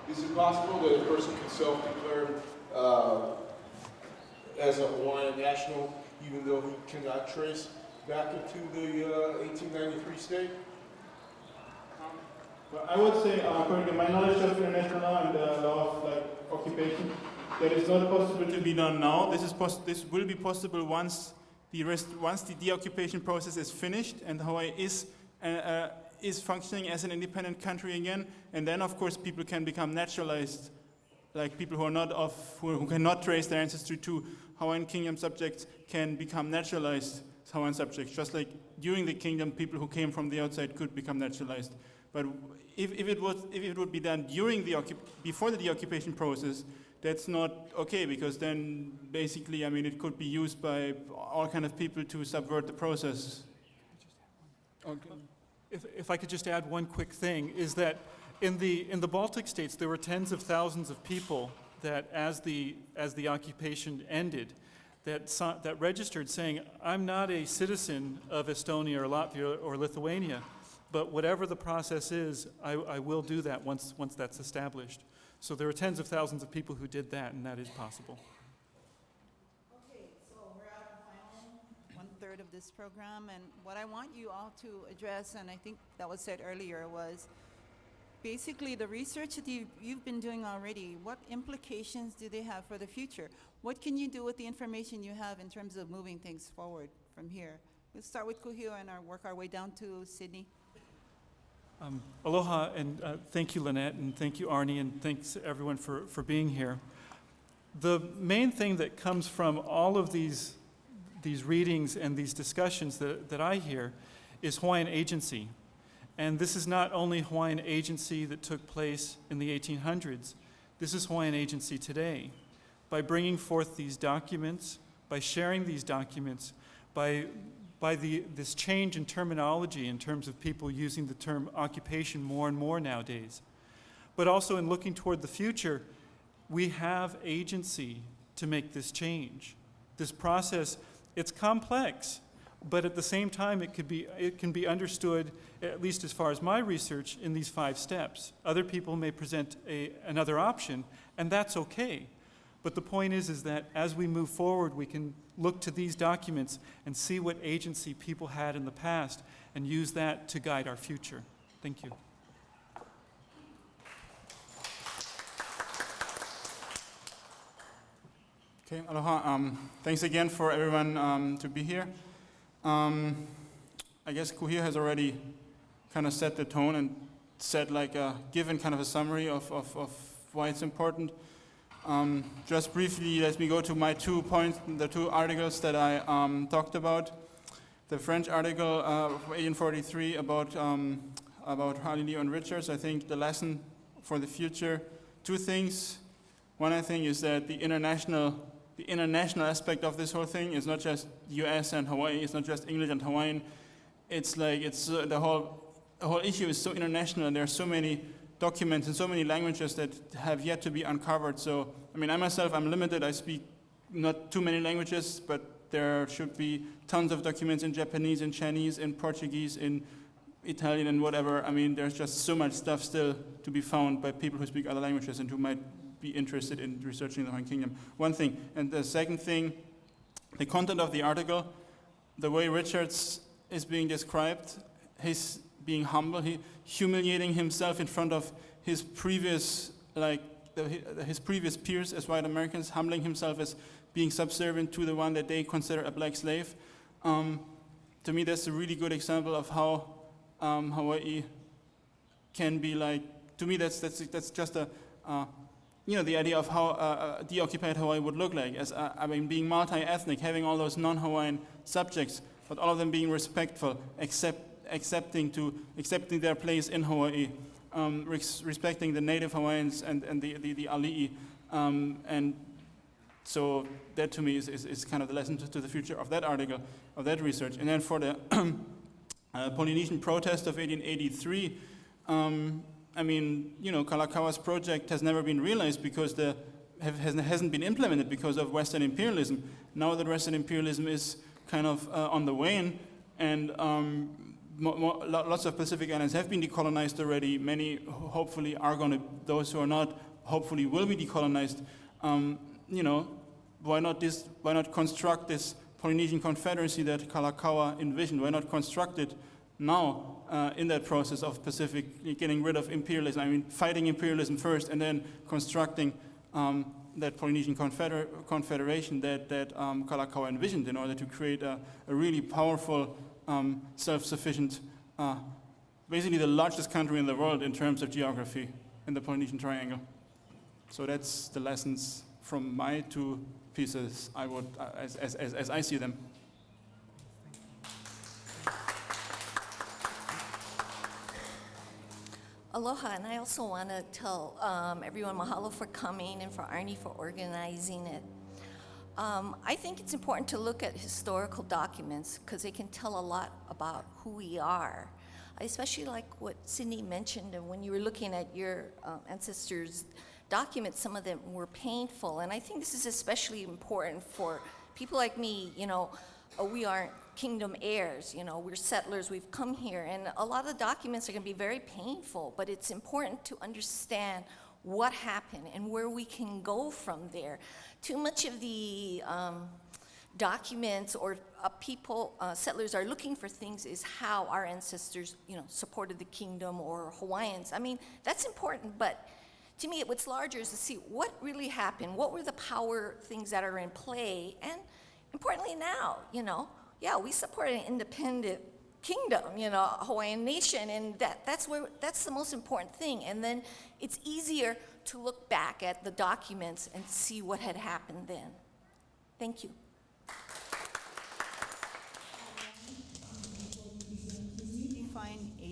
Is it possible that a person can self-declare as a Hawaiian national, even though he cannot trace back into the 1893 state? Well, I would say, according to my knowledge of international law and the law of occupation, that is not possible to be done now. This will be possible once the deoccupation process is finished and Hawaii is functioning as an independent country again. And then, of course, people can become naturalized, like people who are not who cannot trace their ancestry to Hawaiian kingdom subjects can become naturalized Hawaiian subjects. Just like during the kingdom, people who came from the outside could become naturalized. But if it would be done before the deoccupation process, that's not okay, because then basically, I mean, it could be used by all kind of people to subvert the process. Okay. If I could just add one quick thing, is that in the Baltic states there were tens of thousands of people that as the occupation ended, that registered saying, I'm not a citizen of Estonia or Latvia or Lithuania, but whatever the process is, I will do that once that's established. So there are tens of thousands of people who did that, and that is possible. Okay, so we're at the final one-third of this program, and what I want you all to address, and I think that was said earlier, was basically the research that you've been doing already. What implications do they have for the future? What can you do with the information you have in terms of moving things forward from here? We'll start with Kuhio and work our way down to Sydney. Aloha, and thank you, Lynette, and thank you, Arnie, and thanks everyone for being here. The main thing that comes from all of these readings and these discussions that I hear is Hawaiian agency. And this is not only Hawaiian agency that took place in the 1800s, this is Hawaiian agency today. By bringing forth these documents, by sharing these documents, by this change in terminology in terms of people using the term occupation more and more nowadays. But also in looking toward the future, we have agency to make this change. This process, it's complex, but at the same time it can be understood, at least as far as my research, in these 5 steps. Other people may present another option, and that's okay. But the point is that as we move forward, we can look to these documents and see what agency people had in the past and use that to guide our future. Thank you. Okay, aloha. Thanks again for everyone to be here. I guess Kuhio has already kind of set the tone and said given kind of a summary of why it's important. Just briefly, let me go to my 2 points, the 2 articles that I talked about. The French article of 1843 about Halileo and Richards. I think the lesson for the future, 2 things. One, I think, is that the international aspect of this whole thing is not just US and Hawaii, it's not just English and Hawaiian. It's the whole issue is so international, and there are so many documents in so many languages that have yet to be uncovered. So, I mean, I myself, I'm limited. I speak not too many languages, but there should be tons of documents in Japanese, in Chinese, in Portuguese, in Italian, and whatever. I mean, there's just so much stuff still to be found by people who speak other languages and who might be interested in researching the Hawaiian Kingdom. One thing. And the second thing, the content of the article, the way Richards is being described, his being humble, humiliating himself in front of his previous, his previous peers as white Americans, humbling himself as being subservient to the one that they consider a black slave. To me, that's a really good example of how Hawaii can be to me, that's just the idea of how deoccupied Hawaii would look like. As being multi-ethnic, having all those non-Hawaiian subjects, but all of them being respectful, accepting their place in Hawaii, respecting the native Hawaiians and the ali'i, and so that to me is kind of the lesson to the future of that article, of that research. And then for the Polynesian protest of 1883, Kalakaau's project has never been realized because hasn't been implemented because of Western imperialism. Now that Western imperialism is kind of on the wane, and lots of Pacific islands have been decolonized already. Many hopefully are going to, those who are not, hopefully will be decolonized. You know, why not construct this Polynesian Confederacy that Kalakaua envisioned? Why not construct it now in that process of Pacific, getting rid of imperialism? I mean, fighting imperialism first and then constructing that Polynesian Confederation that Kalakaua envisioned in order to create a really powerful, self-sufficient, basically the largest country in the world in terms of geography in the Polynesian Triangle. So that's the lessons from my two pieces, I would, as I see them. Aloha, and I also want to tell everyone mahalo for coming and for Arnie for organizing it. I think it's important to look at historical documents because they can tell a lot about who we are. I especially like what Sydney mentioned, and when you were looking at your ancestors' documents, some of them were painful, and I think this is especially important for people like me. You know, we aren't kingdom heirs, you know, we're settlers, we've come here, and a lot of the documents are going to be very painful, but it's important to understand what happened and where we can go from there. Too much of the documents or people, settlers are looking for things is how our ancestors, you know, supported the kingdom or Hawaiians. I mean, that's important, but to me, what's larger is to see what really happened, what were the power things that are in play, and importantly now, you know, yeah, we support an independent kingdom, you know, Hawaiian nation, and that's the most important thing. And then it's easier to look back at the documents and see what had happened then. Thank you.